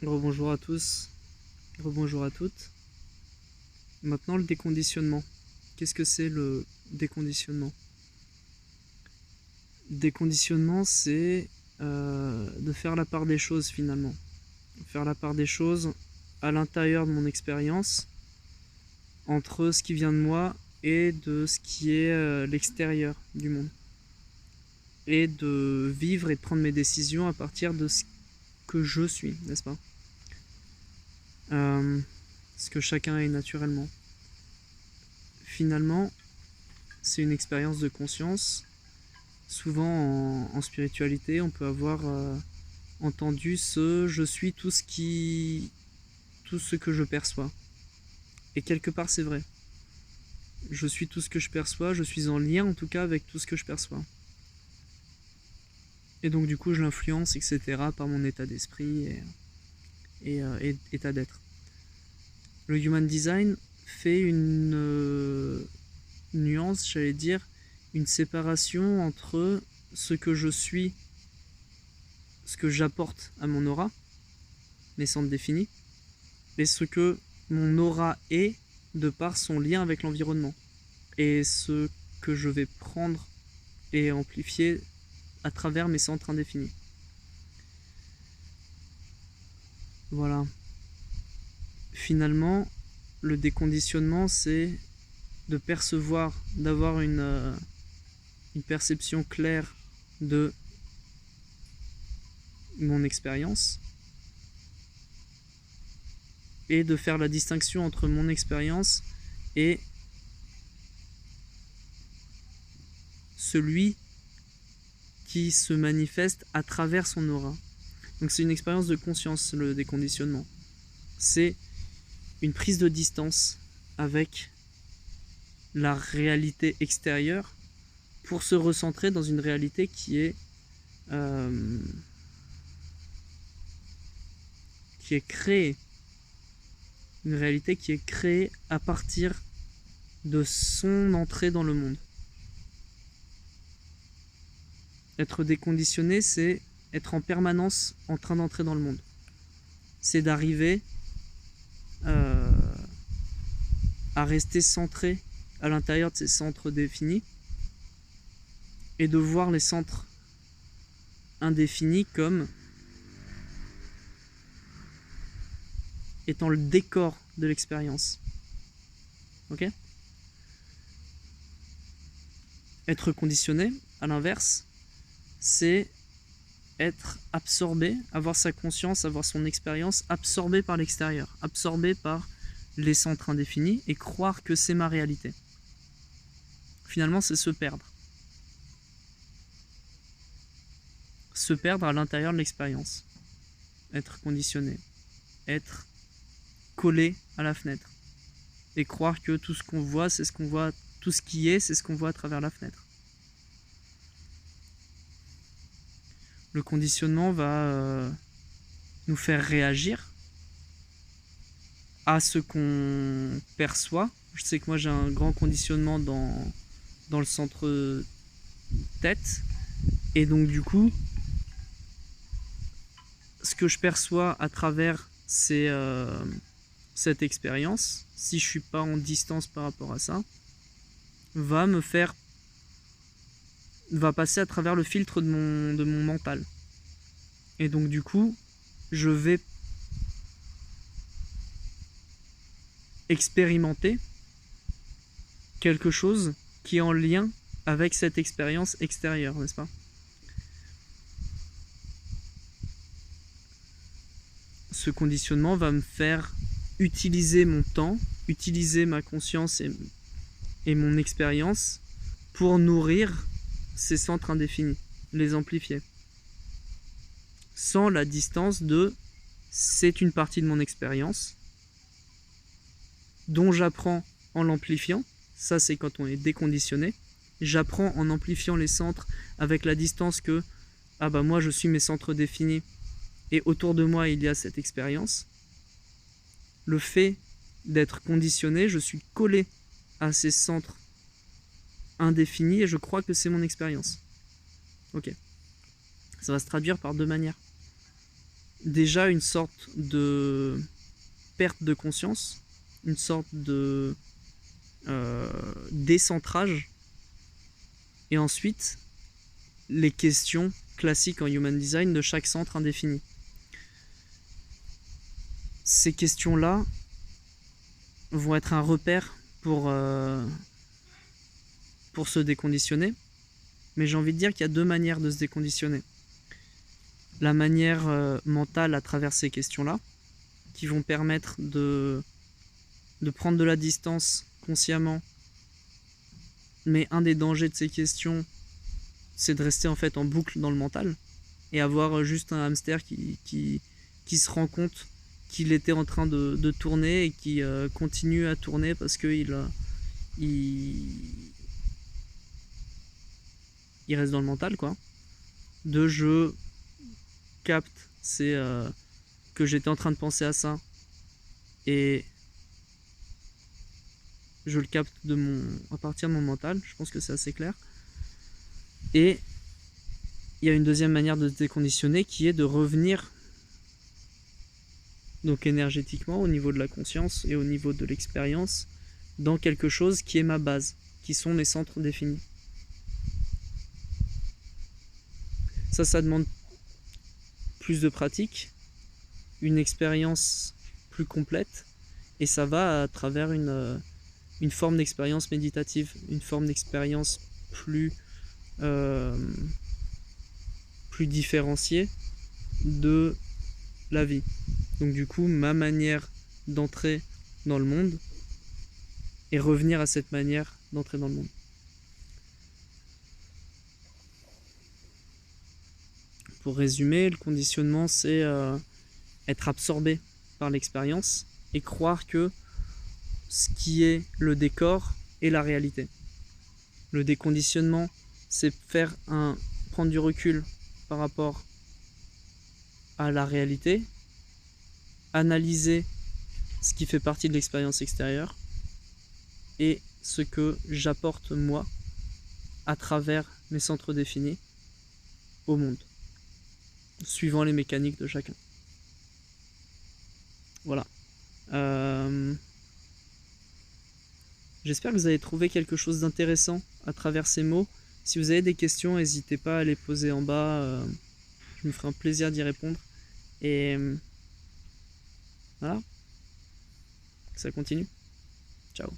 Rebonjour à tous, rebonjour à toutes. Maintenant le déconditionnement. Qu'est-ce que c'est le déconditionnement? Déconditionnement, c'est de faire la part des choses finalement. Faire la part des choses à l'intérieur de mon expérience, entre ce qui vient de moi et de ce qui est l'extérieur du monde. Et de vivre et de prendre mes décisions à partir de ce que je suis, n'est-ce pas? Ce que chacun est naturellement. Finalement, c'est une expérience de conscience. Souvent en spiritualité, on peut avoir entendu ce je suis tout ce que je perçois. Et quelque part, c'est vrai. Je suis tout ce que je perçois, je suis en lien en tout cas avec tout ce que je perçois. Et donc du coup, je l'influence, etc. par mon état d'esprit et état d'être. Le Human Design fait une nuance, j'allais dire, une séparation entre ce que je suis, ce que j'apporte à mon aura, mes centres définis, et ce que mon aura est de par son lien avec l'environnement, et ce que je vais prendre et amplifier à travers mes centres indéfinis. Voilà. Finalement, le déconditionnement, c'est de percevoir, d'avoir une perception claire de mon expérience et de faire la distinction entre mon expérience et celui qui se manifeste à travers son aura. Donc c'est une expérience de conscience, le déconditionnement. C'est une prise de distance avec la réalité extérieure pour se recentrer dans une réalité qui est créée. Une réalité qui est créée à partir de son entrée dans le monde. Être déconditionné, c'est être en permanence en train d'entrer dans le monde. C'est d'arriver à rester centré à l'intérieur de ces centres définis et de voir les centres indéfinis comme étant le décor de l'expérience. Ok ? Être conditionné, à l'inverse, c'est être absorbé, avoir sa conscience, avoir son expérience absorbée par l'extérieur, absorbé par les centres indéfinis et croire que c'est ma réalité. Finalement, c'est se perdre. Se perdre à l'intérieur de l'expérience. Être conditionné. Être collé à la fenêtre. Et croire que tout ce qu'on voit, c'est ce qu'on voit, tout ce qui est, c'est ce qu'on voit à travers la fenêtre. Le conditionnement va nous faire réagir à ce qu'on perçoit. Je sais que moi j'ai un grand conditionnement dans le centre tête. Et donc du coup, ce que je perçois à travers cette expérience, si je suis pas en distance par rapport à ça, va passer à travers le filtre de mon mental. Et donc du coup, je vais expérimenter quelque chose qui est en lien avec cette expérience extérieure, n'est-ce pas ? Ce conditionnement va me faire utiliser mon temps, utiliser ma conscience et mon expérience pour nourrir ces centres indéfinis, les amplifier. Sans la distance de c'est une partie de mon expérience dont j'apprends en l'amplifiant. Ça, c'est quand on est déconditionné. J'apprends en amplifiant les centres avec la distance que moi je suis mes centres définis et autour de moi il y a cette expérience. Le fait d'être conditionné, je suis collé à ces centres indéfinis et je crois que c'est mon expérience. Ok. Ça va se traduire par deux manières. déjà une sorte de perte de conscience, une sorte de décentrage, et ensuite les questions classiques en Human Design de chaque centre indéfini. Ces questions-là vont être un repère pour se déconditionner, mais j'ai envie de dire qu'il y a deux manières de se déconditionner. La manière mentale à travers ces questions-là, qui vont permettre de prendre de la distance consciemment, mais un des dangers de ces questions, c'est de rester en fait en boucle dans le mental, et avoir juste un hamster qui se rend compte qu'il était en train de tourner et qui continue à tourner parce qu'il reste dans le mental, quoi. De je capte, c'est que j'étais en train de penser à ça et je le capte à partir de mon mental. Je pense que c'est assez clair. Et il y a une deuxième manière de se déconditionner qui est de revenir, donc énergétiquement, au niveau de la conscience et au niveau de l'expérience, dans quelque chose qui est ma base, qui sont mes centres définis. Ça demande plus de pratique, une expérience plus complète, et ça va à travers une forme d'expérience méditative, une forme d'expérience plus différenciée de la vie. Donc du coup, ma manière d'entrer dans le monde et revenir à cette manière d'entrer dans le monde. Pour résumer, le conditionnement, c'est être absorbé par l'expérience et croire que ce qui est le décor est la réalité. Le déconditionnement, c'est prendre du recul par rapport à la réalité, analyser ce qui fait partie de l'expérience extérieure et ce que j'apporte moi à travers mes centres définis au monde, suivant les mécaniques de chacun. Voilà. J'espère que vous avez trouvé quelque chose d'intéressant à travers ces mots. Si vous avez des questions, n'hésitez pas à les poser en bas. Je me ferai un plaisir d'y répondre. Et voilà. Ça continue.